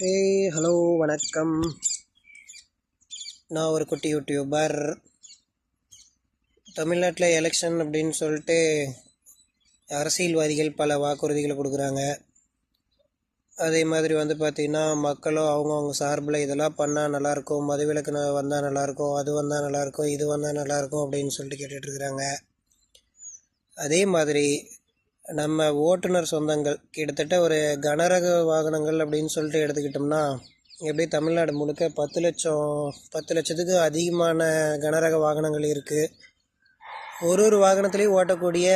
Hello வணக்கம். நான் ஒரு குட்டி யூடியூபர். தமிழ்நாட்டில் எலெக்ஷன் அப்படின்னு சொல்லிட்டு அரசியல்வாதிகள் பல வாக்குறுதிகளை கொடுக்குறாங்க. அதே மாதிரி பார்த்திங்கன்னா மக்களும் அவங்கவுங்க சார்பில் இதெல்லாம் பண்ணால் நல்லாயிருக்கும், மதுவிலக்கு வந்தால் நல்லாயிருக்கும், அது வந்தால் நல்லாயிருக்கும், இது வந்தால் நல்லாயிருக்கும் அப்படின்னு சொல்லிட்டு கேட்டுட்ருக்குறாங்க. அதே மாதிரி நம்ம ஓட்டுநர் சொந்தங்கள் கிட்டத்தட்ட ஒரு கனரக வாகனங்கள் அப்படின்னு சொல்லிட்டு எடுத்துக்கிட்டோம்னா எப்படி தமிழ்நாடு முழுக்க 10 லட்சத்துக்கு அதிகமான கனரக வாகனங்கள் இருக்குது. ஒரு வாகனத்துலேயும் ஓட்டக்கூடிய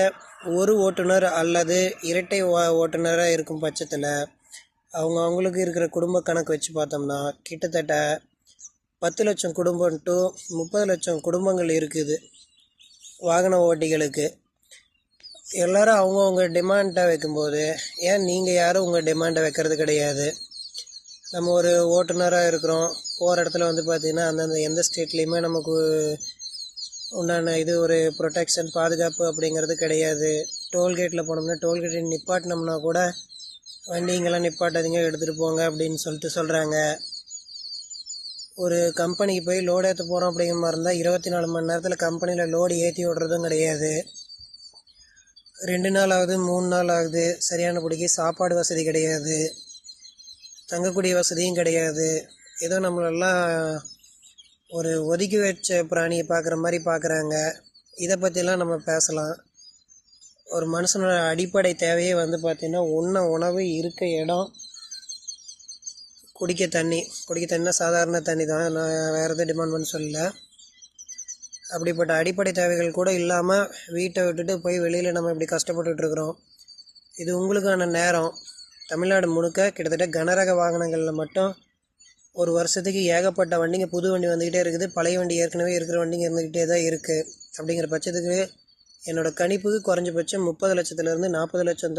ஒரு ஓட்டுநர் அல்லது இரட்டை ஓட்டுநராக இருக்கும் பட்சத்தில் அவங்களுக்கு இருக்கிற குடும்ப கணக்கு வச்சு பார்த்தோம்னா கிட்டத்தட்ட 10 லட்சம் குடும்பம் டு 30 லட்சம் குடும்பங்கள் இருக்குது வாகன ஓட்டிகளுக்கு. எல்லோரும் அவங்கவுங்க டிமாண்டை வைக்கும்போது ஏன் நீங்கள் யாரும் உங்கள் டிமாண்டை வைக்கிறது கிடையாது? நம்ம ஒரு ஓட்டுநராக இருக்கிறோம், போகிற இடத்துல பார்த்திங்கன்னா அந்தந்த எந்த ஸ்டேட்லேயுமே நமக்கு உண்டான இது ஒரு ப்ரொடெக்ஷன் பாதுகாப்பு அப்படிங்கிறது கிடையாது. டோல்கேட்டில் போனோம்னா டோல்கேட்டில் நிப்பாட்டினோம்னா கூட வண்டிங்கெல்லாம் நிப்பாட்டாதீங்க, எடுத்துகிட்டு போங்க அப்படின்னு சொல்கிறாங்க. ஒரு கம்பெனிக்கு போய் லோடு ஏற்ற போகிறோம் அப்படிங்கிற மாதிரி இருந்தால் 24 மணி நேரத்தில் கம்பெனியில் லோடு ஏற்றி விடுறதும் கிடையாது. 2 நாள் ஆகுது, 3 நாள் ஆகுது, சரியானபடிக்கு சாப்பாடு வசதி கிடையாது, தங்கக்கூடிய வசதியும் கிடையாது. ஏதோ நம்மளெல்லாம் ஒரு ஒதுக்கி வச்ச பிராணியை பார்க்குற மாதிரி பார்க்குறாங்க. இதை பற்றிலாம் நம்ம பேசலாம். ஒரு மனுஷனோட அடிப்படை தேவையே பார்த்திங்கன்னா உணவு, இருக்க இடம், குடிக்க தண்ணினா சாதாரண தண்ணி தான், நான் வேறு எதுவும் டிமாண்ட் பண்ண சொல்லலை. அப்படிப்பட்ட அடிப்படை தேவைகள் கூட இல்லாமல் வீட்டை விட்டுட்டு போய் வெளியில் நம்ம இப்படி கஷ்டப்பட்டுருக்குறோம். இது உங்களுக்கான நேரம். தமிழ்நாடு முழுக்க கிட்டத்தட்ட கனரக வாகனங்களில் மட்டும் ஒரு வருஷத்துக்கு ஏகப்பட்ட வண்டிங்க, புது வண்டி வந்துக்கிட்டே இருக்குது, பழைய வண்டி ஏற்கனவே இருக்கிற வண்டிங்க இருந்துக்கிட்டே தான் இருக்குது. அப்படிங்கிற பட்சத்துக்கு என்னோடய கணிப்புக்கு குறைஞ்சபட்சம் 30 லட்சத்துலேருந்து 40 லட்சம்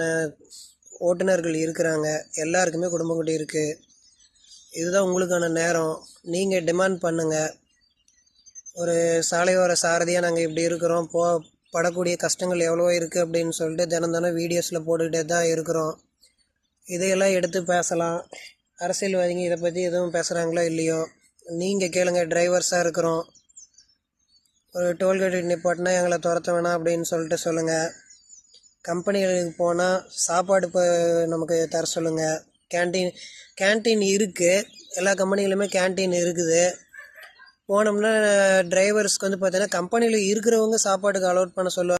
ஓட்டுநர்கள் இருக்கிறாங்க. எல்லாருக்குமே குடும்பம் குட்டி இருக்குது. இதுதான் உங்களுக்கான நேரம். நீங்கள் டிமாண்ட் பண்ணுங்கள். ஒரு சாலையோர சாரதியாக நாங்கள் இப்படி இருக்கிறோம், படக்கூடிய கஷ்டங்கள் எவ்வளோ இருக்குது அப்படின்னு சொல்லிட்டு தினம் வீடியோஸில் போட்டுக்கிட்டே தான் இருக்கிறோம். இதையெல்லாம் எடுத்து பேசலாம். அரசியல்வாதிங்க இதை பற்றி எதுவும் பேசுகிறாங்களோ இல்லையோ, நீங்கள் கேளுங்க. டிரைவர்ஸாக இருக்கிறோம், ஒரு டோல்கேட் நிப்பாட்டினா எங்களை துரத்த வேணாம் அப்படின்னு சொல்லிட்டு சொல்லுங்கள். கம்பெனிகளுக்கு போனால் சாப்பாடு இப்போ நமக்கு தர சொல்லுங்கள். கேன்டீன் இருக்குது, எல்லா கம்பெனிகளுமே கேன்டீன் இருக்குது. போனோம்னா டிரைவர்ஸ்க்கு பார்த்தீங்கன்னா கம்பெனியில் இருக்கிறவங்க சாப்பாட்டுக்கு அலோட் பண்ண சொல்லுவாங்க.